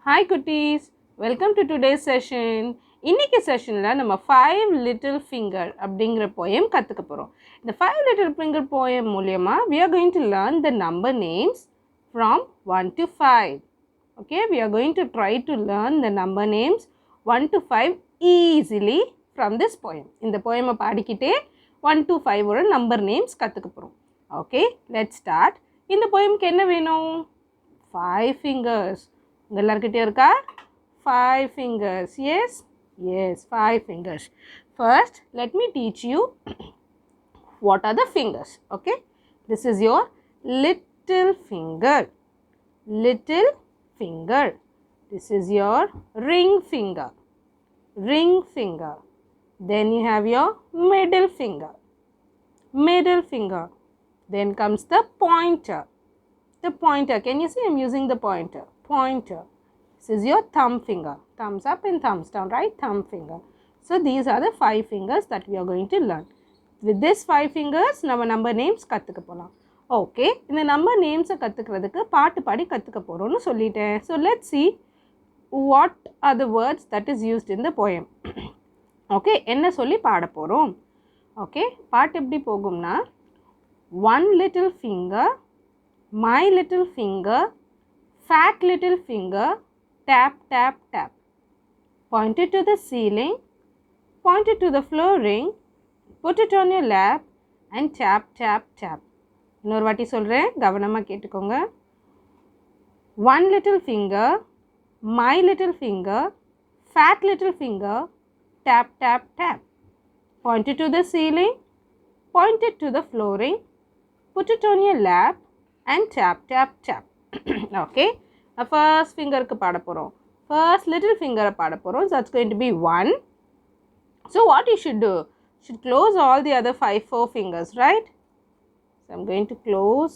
Hi cuties, welcome to today's session. இன்னைக்கு செஷன்ல நம்ம 5 little finger அப்படிங்கிற poem கத்துக்க போறோம். இந்த 5 little finger poem மூலமா we are going to learn the number names from 1 to 5. Okay, we are going to try to learn the number names 1 to 5 easily from this poem. இந்த poem பாடிக்கிட்டே 1 to 5 ஓட number names கத்துக்க போறோம். Okay, let's start. இந்த poemக்கு என்ன வேணும்? 5 fingers. எல்லார்கிட்டே இருக்கா 5 fingers. Yes 5 fingers. First let me teach you what are the fingers. Okay, this is your little finger. This is your ring finger. Then you have your middle finger. Then comes the pointer. Can you see I'm using the pointer? This is your thumb finger. Thumbs up and thumbs down, right? Thumb finger. So these are the 5 fingers that we are going to learn. With these 5 fingers நம்ம number names கத்துக்க போலாம். Okay, இந்த number names கத்துக்கிறதுக்கு பாட்டு பாடி கத்துக்க போறோம்னு சொல்லிட்டேன். So let's see what are the words that is used in the poem. Okay, என்ன சொல்லி பாட போறோம்? Okay, பாட்டு எப்படி போகும்னா one little finger, my little finger, fat little finger, tap tap tap, pointed to the ceiling, pointed to the flooring, put it on your lap and tap tap tap. இன்னொரு வாட்டி சொல்கிறேன், கவனமாக கேட்டுக்கோங்க. One little finger, my little finger, fat little finger, tap tap tap, pointed to the ceiling, pointed to the flooring, put it on your lap and tap tap tap. Okay, first finger க்கு பாட போறோம். First little finger பாட போறோம். So that's going to be 1. So what you should do? You should close all the other 4 fingers, right? So I'm going to close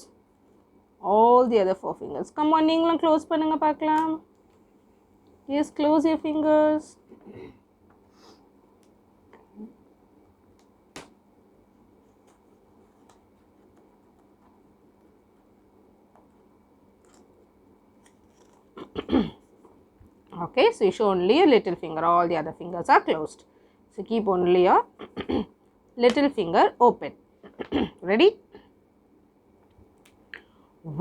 all the other 4 fingers. Come on, நீங்களும் close பண்ணுங்க பார்க்கலாம். Yes, close your fingers. Okay, so you show only your little finger, all the other fingers are closed. So keep only your little finger open. Ready?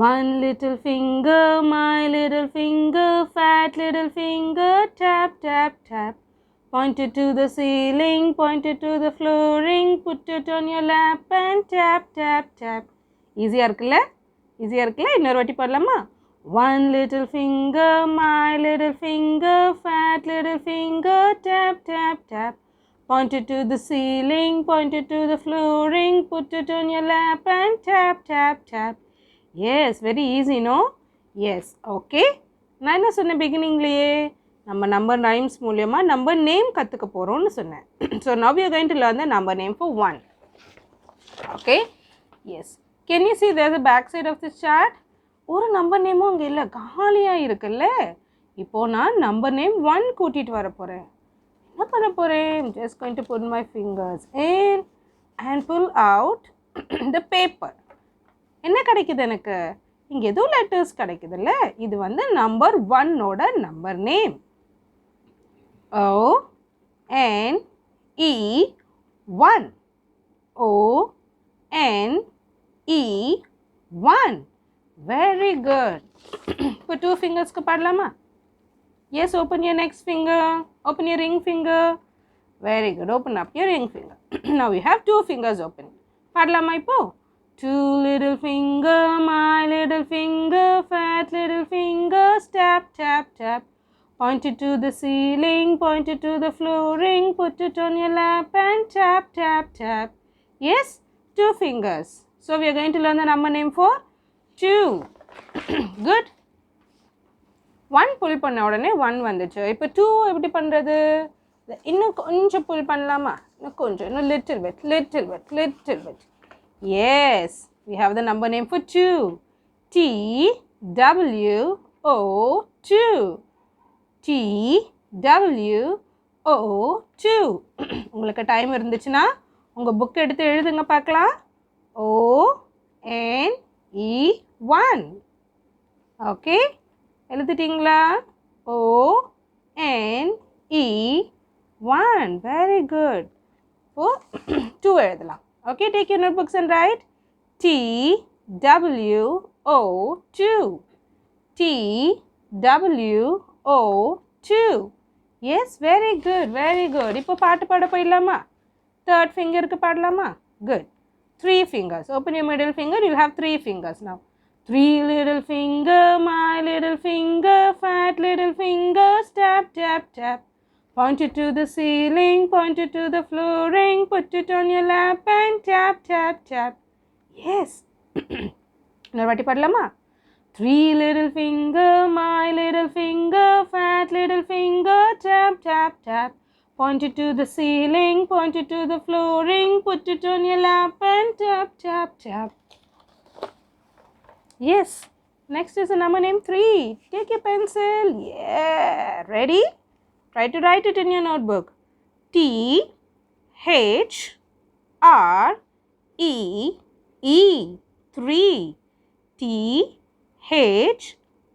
One little finger, my little finger, fat little finger, tap tap tap, pointed to the ceiling, pointed to the flooring, put it on your lap and tap tap tap. Easy இருக்குல்ல? இன்னொரு வாட்டி பாடலாமா? One little finger, my little finger, fat little finger, tap tap tap, pointed to the ceiling, pointed to the flooring, put it on your lap and tap tap tap. Yes, very easy, no? Yes, okay. நான் என்ன சொன்னேன் beginningலயே நம்ம number rhymes மூலமா number name கத்துக்க போறோம்னு சொன்னேன். So now we are going to learn the number name for 1. Okay? Yes. Can you see there's a back side of this chart? ஒரு number நேமும் அங்கே இல்லை, காலியாக இருக்குல்ல. இப்போது நான் நம்பர் நேம் 1 கூட்டிகிட்டு வர போகிறேன். என்ன பண்ண போகிறேன்? just going to put my fingers in and pull out the paper. என்ன கிடைக்குது எனக்கு? இங்கே எதுவும் லெட்டர்ஸ் கிடைக்குதுல்ல. இது வந்து நம்பர் 1ஓட number name. O-N-E-1. O-N-E-1. Very good. Put 2 fingers ku padlama. Yes, open your next finger. Open your ring finger. Very good. Open up your ring finger. Now we have 2 fingers open. Padlama ipo. 2 little finger, my little finger, fat little finger, tap tap tap, pointed to the ceiling, pointed to the flooring, put it on your lap and tap tap tap. Yes, 2 fingers. So we are going to learn the number name for 2. Good. 1 pull பண்ண உடனே 1 வந்துச்சு. இப்போ 2 எப்படி பண்றது? இன்னும் கொஞ்சம் pull பண்ணலாமா? இன்னும் little bit. Yes, we have the number name for 2. T-W-O-2. T-W-O-2. உங்களுக்கு டைம் இருந்துச்சுன்னா உங்க புக் எடுத்து எழுதுங்க பார்க்கலாம். O-N-E-1. Okay, எழுதிட்டீங்களா? O N E 1. Very good. So 2 எழுதலாம். Okay, take your notebooks and write T W O 2. T W O 2. Yes, very good, very good. இப்போ பாட்டு பாட போயிடலாமா? Third finger க்கு பாடலாமா? Good. 3 fingers. Open your middle finger. You have 3 fingers now. 3 little finger, my little finger, fat little finger, tap, tap, tap. Point it to the ceiling, point it to the flooring, put it on your lap and tap, tap, tap. Yes. இன்னொரு வாட்டி பாடலாமா? 3 little finger, my little finger, fat little finger, tap, tap, tap. Point it to the ceiling, point it to the flooring, put it on your lap and tap, tap, tap. Yes. Next is a number named 3. Take your pencil. Yeah. Ready? Try to write it in your notebook. T H R E E 3. T H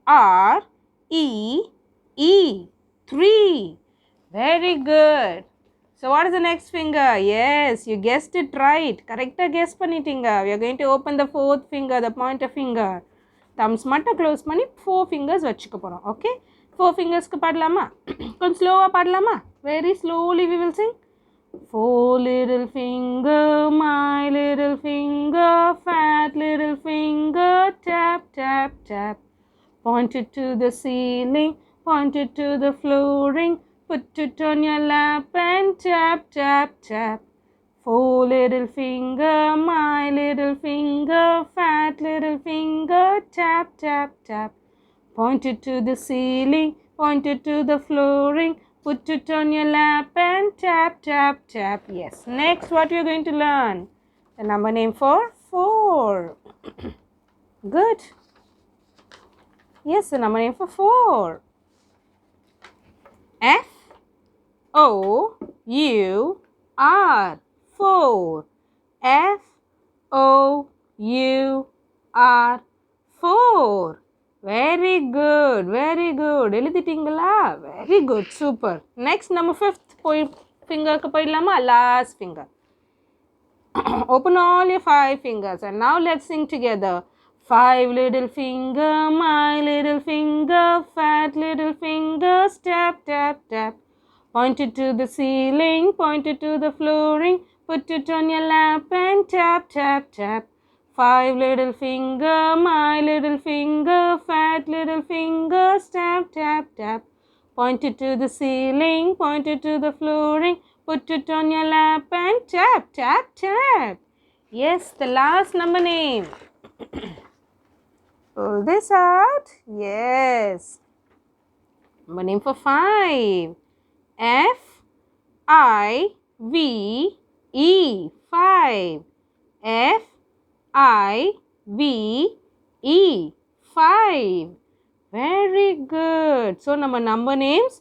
R E E 3. Very good. So what is the next finger? Yes, you guessed it right. Correctly guess பண்ணிட்டீங்க. We are going to open the fourth finger, the pointer finger. Thumbs மட்டும் close பண்ணி 4 fingers வச்சுக்க போறோம். Okay? 4 fingers க்கு பாடலாமா? கொஞ்சம் ஸ்லோவா பாடலாமா? Very slowly we will sing. 4 little finger, my little finger, fat little finger, tap, tap, tap. Point it to the ceiling, point it to the flooring, put it on your lap and tap, tap, tap. 4 little finger, my little finger, fat little finger, tap, tap, tap. Point it to the ceiling, point it to the flooring, put it on your lap and tap, tap, tap. Yes. Next, what we are going to learn? The number name for 4. Good. Yes, the number name for 4. F O U R 4. F O U R 4. Very good, very good. எழுதிட்டீங்களா? Very good, super. Next, number 5th finger க்கு போயிடலாமா? Last finger. Open all your 5 fingers and now let's sing together. 5 little finger, my little finger, fat little finger, tap, tap, tap. Point it to the ceiling, point it to the flooring, put it on your lap and tap, tap, tap. 5 little finger, my little finger, fat little finger, tap, tap, tap. Point it to the ceiling, point it to the flooring, put it on your lap and tap, tap, tap. Yes, the last number name. Pull this out. Yes. Number name for 5. F I V E 5. F I V E 5. Very good. So நம்ம number names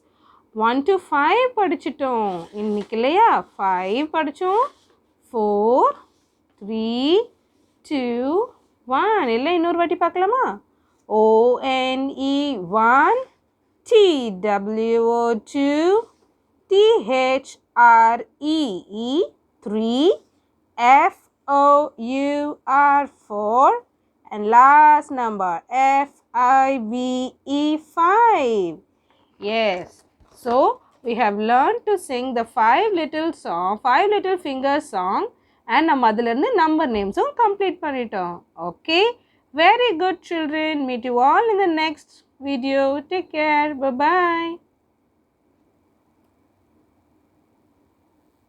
1 to 5 படிச்சிட்டோம். இன்னைக்கு இல்லையா 5 படிச்சோம். 4 3 2 1. இல்லை இன்னொரு வாட்டி பார்க்கலாமா? O N E 1, T W O 2, T H R E E 3, F O U R 4, and last number F I V E 5. Yes. So we have learned to sing the 5 little finger song, and நம்ம அதிலிருந்து number names complete பண்ணிட்டோம். Okay. Very good children. Meet you all in the next video. Take care. Bye bye.